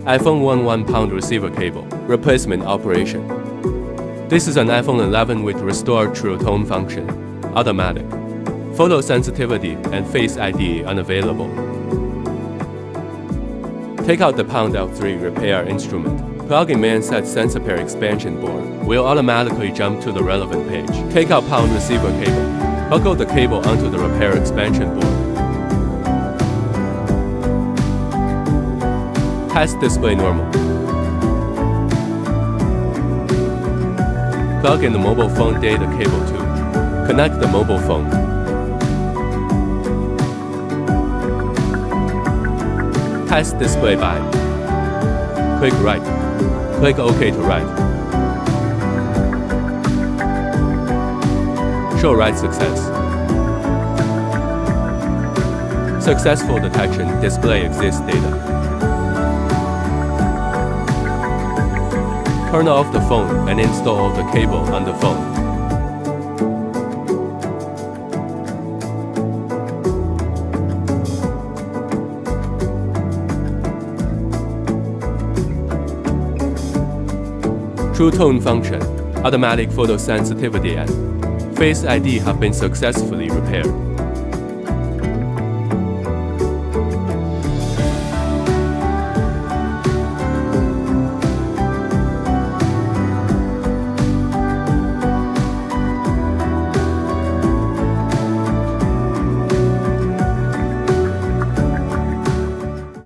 iPhone 1 receiver cable, replacement operation. This is an iPhone 11 with restore true tone function, automatic. Photo sensitivity and Face ID unavailable. Take out the L3 repair instrument. Plug in main set sensor pair expansion board. Will automatically jump to the relevant page. Take out receiver cable. Buckle the cable onto the repair expansion board. Test display normal. Plug in the mobile phone data cable too. Connect the mobile phone. Test display by. Click right. Click OK to write. Show write success. Successful detection. Display exists data. Turn off the phone and install the cable on the phone. True tone function, automatic photo sensitivity and Face ID have been successfully repaired.